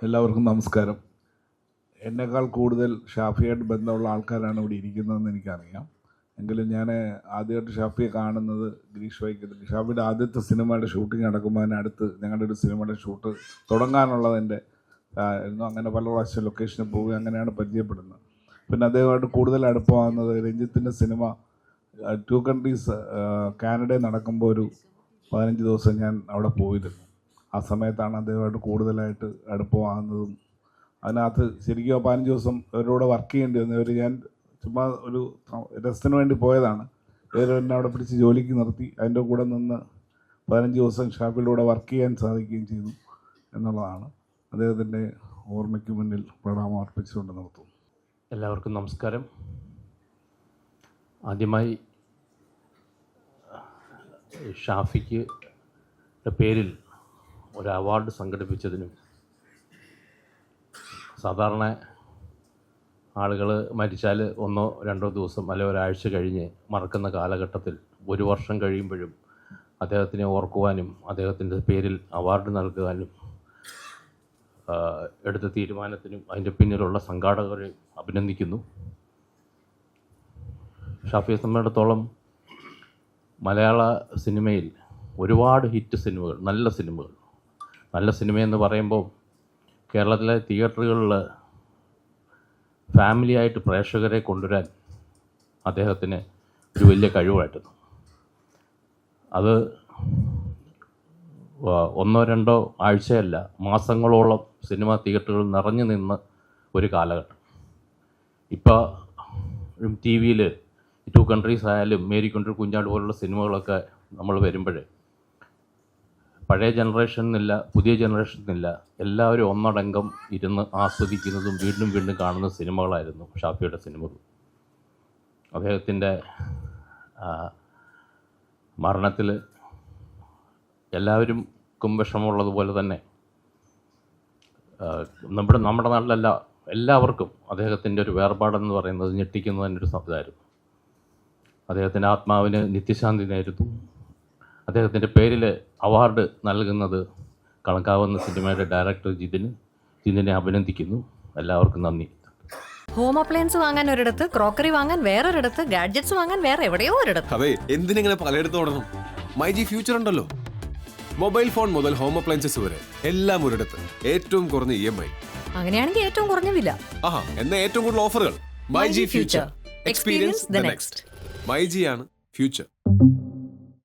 എല്ലാവർക്കും നമസ്കാരം. എന്നെക്കാൾ കൂടുതൽ ഷാഫിയായിട്ട് ബന്ധമുള്ള ആൾക്കാരാണ് ഇവിടെ ഇരിക്കുന്നതെന്ന് എനിക്കറിയാം. എങ്കിലും ഞാൻ ആദ്യമായിട്ട് ഷാഫിയെ കാണുന്നത് ഗിരീഷ് വൈക്കത്തിൽ ഷാഫിയുടെ ആദ്യത്തെ സിനിമയുടെ ഷൂട്ടിംഗ് നടക്കുമ്പോൾ അതിനടുത്ത് ഞങ്ങളുടെ ഒരു സിനിമയുടെ ഷൂട്ട് തുടങ്ങാനുള്ളതിൻ്റെ അങ്ങനെ പല പ്രാവശ്യം ലൊക്കേഷനിൽ പോവുകയും അങ്ങനെയാണ് പരിചയപ്പെടുന്നത്. പിന്നെ അദ്ദേഹമായിട്ട് കൂടുതൽ അടുപ്പമാകുന്നത് രഞ്ജിത്തിൻ്റെ സിനിമ 2 കൺട്രീസ് കാനഡയിൽ നടക്കുമ്പോൾ ഒരു 15 ദിവസം ഞാൻ അവിടെ പോയിരുന്നു. ആ സമയത്താണ് അദ്ദേഹമായിട്ട് കൂടുതലായിട്ട് അടുപ്പമാകുന്നതും അതിനകത്ത് ശരിക്കും 15 ദിവസം അവരോട് വർക്ക് ചെയ്യേണ്ടി വന്നു. ഞാൻ ചുമ്മാ ഒരു രസത്തിന് വേണ്ടി പോയതാണ്. എന്നെ അവിടെ പിടിച്ച് ജോലിക്ക് നിർത്തി അതിൻ്റെ കൂടെ നിന്ന് 15 ദിവസം ഷാഫിയുടെ കൂടെ വർക്ക് ചെയ്യാൻ സാധിക്കുകയും ചെയ്തു എന്നുള്ളതാണ്. അദ്ദേഹത്തിൻ്റെ ഓർമ്മയ്ക്ക് മുന്നിൽ പ്രണാമം അർപ്പിച്ചുകൊണ്ട് നിർത്തുന്നു. എല്ലാവർക്കും നമസ്കാരം. ആദ്യമായി ഷാഫിക്ക് പേരിൽ ഒരു അവാർഡ് സംഘടിപ്പിച്ചതിനും സാധാരണ ആളുകൾ മരിച്ചാൽ 1-2 ദിവസം അല്ലെങ്കിൽ ഒരാഴ്ച കഴിഞ്ഞ് മറക്കുന്ന കാലഘട്ടത്തിൽ 1 വർഷം കഴിയുമ്പോഴും അദ്ദേഹത്തിനെ ഓർക്കുവാനും അദ്ദേഹത്തിൻ്റെ പേരിൽ അവാർഡ് നൽകുവാനും എടുത്ത തീരുമാനത്തിനും അതിൻ്റെ പിന്നിലുള്ള സംഘാടകരെ അഭിനന്ദിക്കുന്നു. ഷാഫിയെ സംബന്ധിച്ചിടത്തോളം മലയാള സിനിമയിൽ ഒരുപാട് ഹിറ്റ് സിനിമകൾ, നല്ല സിനിമയെന്ന് പറയുമ്പോൾ കേരളത്തിലെ തിയേറ്ററുകളിൽ ഫാമിലിയായിട്ട് പ്രേക്ഷകരെ കൊണ്ടുവരാൻ അദ്ദേഹത്തിന് ഒരു വലിയ കഴിവായിരുന്നു. അത് 1-2 ആഴ്ചയല്ല, മാസങ്ങളോളം സിനിമ തിയേറ്ററുകൾ നിറഞ്ഞു നിന്ന് ഒരു കാലഘട്ടം. ഇപ്പോൾ ടി വിയിൽ 2 കൺട്രീസ് ആയാലും മേരിക്കൊണ്ടൊരു കുഞ്ഞാട് പോലുള്ള സിനിമകളൊക്കെ നമ്മൾ വരുമ്പോൾ പഴയ ജനറേഷൻ എന്നില്ല, പുതിയ ജനറേഷൻ എന്നില്ല, എല്ലാവരും ഒന്നടങ്കം ഇരുന്ന് ആസ്വദിക്കുന്നതും വീണ്ടും വീണ്ടും കാണുന്ന സിനിമകളായിരുന്നു ഷാഫിയുടെ സിനിമകൾ. അദ്ദേഹത്തിൻ്റെ മരണത്തിൽ എല്ലാവർക്കും വിഷമമുള്ളതുപോലെ തന്നെ നമ്മുടെ നാട്ടിലല്ല എല്ലാവർക്കും അദ്ദേഹത്തിൻ്റെ ഒരു വേർപാടെന്ന് പറയുന്നത് ഞെട്ടിക്കുന്നതിൻ്റെ ഒരു ഇതായിരുന്നു. അദ്ദേഹത്തിൻ്റെ ആത്മാവിന് നിത്യശാന്തി നേരുന്നു. അദ്ദേഹത്തിൻ്റെ പേരിൽ അവാർഡ് നൽകുന്നത് കണക്കാവുന്ന സിനിമയുടെ ഡയറക്ടർ ജിതിനെ അഭിനന്ദിക്കുന്നു. എല്ലാവർക്കും നന്ദി. ഹോം അപ്ലയൻസ് വാങ്ങാൻ ഒരിടത്ത്, ക്രോക്കറി വാങ്ങാൻ വേറൊരിടത്ത്, ഗാഡ്ജറ്റ്സ് വാങ്ങാൻ വേറെ എവിടെയോ ഒരിടത്ത്. അതെ, എന്തിനെങ്ങനെ പലയിടത്തും ഓടണം? മൈജി ഫ്യൂച്ചർ ഉണ്ടല്ലോ. മൊബൈൽ ഫോൺ മുതൽ ഹോം അപ്ലയൻസസ് വരെ എല്ലാം ഒരിടത്ത്. ഏറ്റവും കുറഞ്ഞ EMI. അങ്ങനെയാണെങ്കിൽ ഏറ്റവും കുറഞ്ഞ വില. എന്നാ ഏറ്റവും കൂടുതൽ ഓഫറുകൾ. MyG future. Experience the next. MyG ആണ് ഫ്യൂച്ചർ.